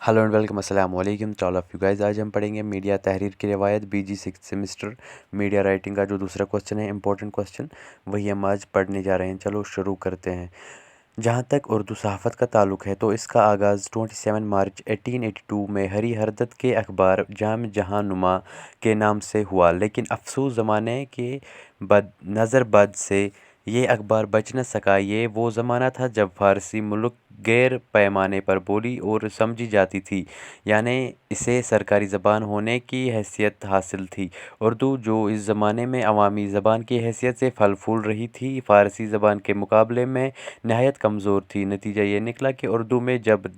Hello and welcome अस्सलाम वालेकुम to all of you guys. आज हम पढ़ेंगे मीडिया तहरीर की रिवायत बीजी 6th सेमेस्टर मीडिया राइटिंग का जो दूसरा क्वेश्चन है, इंपॉर्टेंट क्वेश्चन, वही हम आज पढ़ने जा रहे हैं। चलो शुरू करते हैं। जहाँ तक उर्दू सहाफ़त का ताल्लुक़ है तो इसका आगाज़ 27 मार्च 1882 में हरी हरदत के अखबार जाम जहां नुमा के नाम से हुआ, लेकिन अफसोस ज़माने के नज़र बद से ये अखबार बच न सका। ये वो ज़माना था जब फ़ारसी मुल्क गैर पैमाने पर बोली और समझी जाती थी, यानी इसे सरकारी ज़बान होने की हैसियत हासिल थी। उर्दू जो इस ज़माने में अवामी ज़बान की हैसियत से फल फूल रही थी, फ़ारसी ज़बान के मुकाबले में नहायत कमज़ोर थी। नतीजा ये निकला कि उर्दू में जब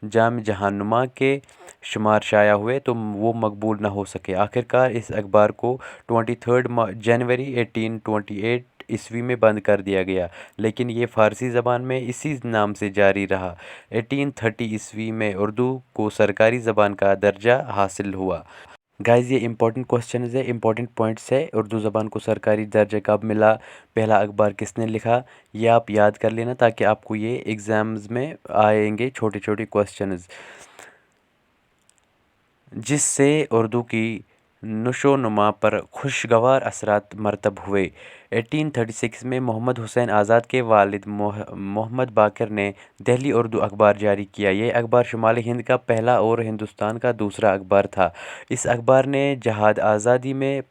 जाम जहानुमा के शुमार शाया हुए तो वो मकबूल न हो सके। आखिरकार इस अखबार को 23 जनवरी 1828 ईस्वी में बंद कर दिया गया, लेकिन ये फ़ारसी ज़बान में इसी नाम से जारी रहा। 1830 ईस्वी में उर्दू को सरकारी ज़बान का दर्जा हासिल हुआ। गाइज़, ये इंपॉर्टेंट क्वेश्चन है, इंपॉर्टेंट पॉइंट्स है। उर्दू ज़बान को सरकारी दर्जा कब मिला, पहला अखबार किसने लिखा, ये आप याद कर लेना ताकि आपको ये एग्ज़ाम्स में आएंगे छोटे छोटे क्वेश्चंस, जिससे उर्दू की नशोनुमा पर खुशगवार असरात मरतब हुए। 1836 में मोहम्मद हुसैन आज़ाद के वालिद मोहम्मद बाकर ने दिल्ली उर्दू अखबार जारी किया। ये अखबार शुमाली हिंद का पहला और हिंदुस्तान का दूसरा अखबार था। इस अखबार ने जहाद आज़ादी में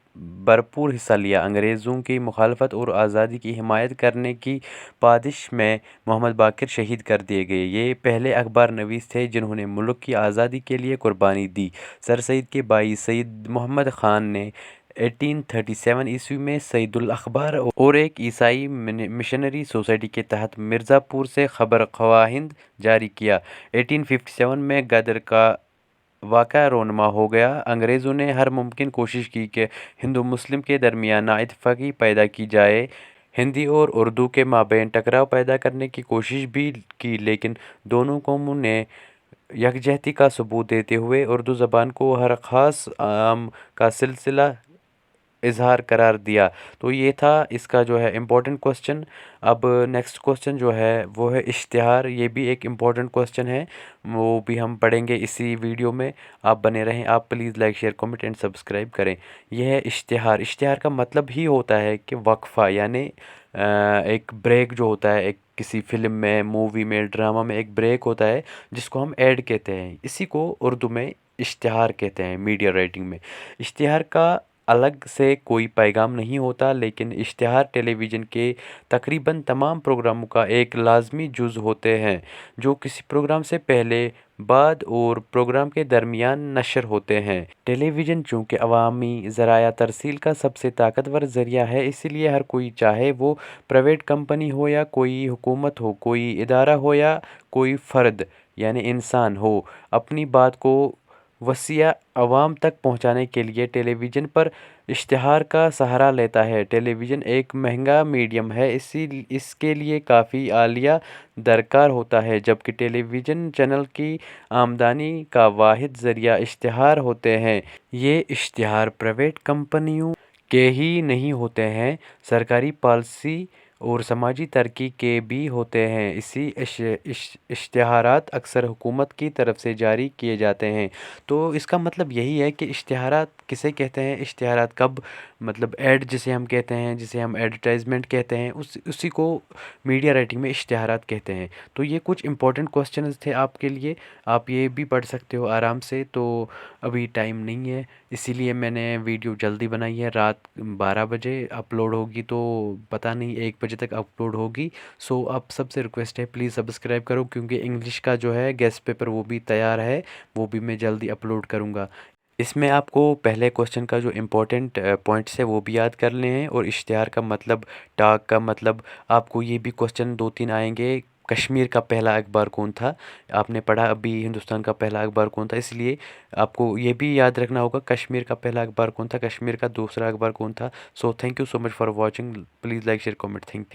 भरपूर हिस्सा लिया। अंग्रेज़ों की मुखालफत और आज़ादी की हिमायत करने की पादिश में मोहम्मद बाकर शहीद कर दिए गए। ये पहले अखबार नवीस थे जिन्होंने मुल्क की आज़ादी के लिए कुर्बानी दी। सर सईद के भाई सईद मोहम्मद ख़ान ने 1837 ईस्वी में सईदुल अखबार और एक ईसाई मिशनरी सोसाइटी के तहत मिर्ज़ापुर से खबर ख़वाहिंद जारी किया। 1857 में गदर का वाक़या रोनमा हो गया। अंग्रेज़ों ने हर मुमकिन कोशिश की कि हिंदू मुस्लिम के दरमियान नाइतफ़ाक़ी पैदा की जाए। हिंदी और उर्दू के माबैन टकराव पैदा करने की कोशिश भी की, लेकिन दोनों कौमों ने यकजहती का सबूत देते हुए उर्दू ज़बान को हर ख़ास आम का सिलसिला इजहार करार दिया। तो ये था इसका जो है इम्पोर्टेंट क्वेश्चन। अब नेक्स्ट क्वेश्चन जो है वो है इश्तिहार। ये भी एक इम्पोर्टेंट क्वेश्चन है, वो भी हम पढ़ेंगे इसी वीडियो में। आप बने रहें। आप please like share comment and subscribe करें। यह है इश्तिहार। इश्तिहार का मतलब ही होता है कि वक्फ़ा, यानी एक ब्रेक जो होता है, एक किसी फिल्म में, मूवी में, ड्रामा में एक ब्रेक होता है जिसको हम ऐड कहते हैं। इसी को उर्दू में इश्तिहार कहते हैं मीडिया राइटिंग में। इश्तिहार का अलग से कोई पैगाम नहीं होता, लेकिन इश्तिहार टेलीविज़न के तकरीबन तमाम प्रोग्रामों का एक लाज़मी जुज़ होते हैं, जो किसी प्रोग्राम से पहले, बाद और प्रोग्राम के दरमियान नशर होते हैं। टेलीविज़न चूँकि अवामी ज़राया तरसील का सबसे ताकतवर ज़रिया है, इसीलिए हर कोई, चाहे वो प्राइवेट कंपनी हो या कोई हुकूमत हो, कोई इदारा हो या कोई फ़र्द यानी इंसान हो, अपनी बात को वसीआ अवाम तक पहुंचाने के लिए टेलीविज़न पर इश्तिहार का सहारा लेता है। टेलीविज़न एक महंगा मीडियम है, इसके लिए काफ़ी आलिया दरकार होता है, जबकि टेलीविज़न चैनल की आमदनी का वाहिद ज़रिया इश्तिहार होते हैं। ये इश्तिहार प्राइवेट कंपनियों के ही नहीं होते हैं, सरकारी पॉलिसी और समाजी तरक्की के भी होते हैं। इश्तिहारात अक्सर हुकूमत की तरफ से जारी किए जाते हैं। तो इसका मतलब यही है कि इश्तिहारात किसे कहते हैं, इश्तिहारात कब, मतलब ऐड जिसे हम कहते हैं, जिसे हम एडवर्टाइजमेंट कहते हैं, उसी को मीडिया राइटिंग में इश्तिहारात कहते हैं। तो ये कुछ इंपॉर्टेंट क्वेश्चंस थे आपके लिए, आप ये भी पढ़ सकते हो आराम से। तो अभी टाइम नहीं है, इसीलिए मैंने वीडियो जल्दी बनाई है। रात 12 बजे अपलोड होगी, तो पता नहीं 1 बजे तक अपलोड होगी। सो आप सबसे रिक्वेस्ट है, प्लीज़ सब्सक्राइब करो, क्योंकि इंग्लिश का जो है गेस्ट पेपर वो भी तैयार है, वो भी मैं जल्दी अपलोड करूँगा। इसमें आपको पहले क्वेश्चन का जो इम्पोर्टेंट पॉइंट्स है वो भी याद करने हैं, और इश्तिहार का मतलब, टाग का मतलब, आपको ये भी क्वेश्चन 2-3 आएंगे। कश्मीर का पहला अखबार कौन था, आपने पढ़ा अभी हिंदुस्तान का पहला अखबार कौन था, इसलिए आपको ये भी याद रखना होगा कश्मीर का पहला अखबार कौन था, कश्मीर का दूसरा अखबार कौन था। So thank you so much for watching. Please like share comment. Thank you.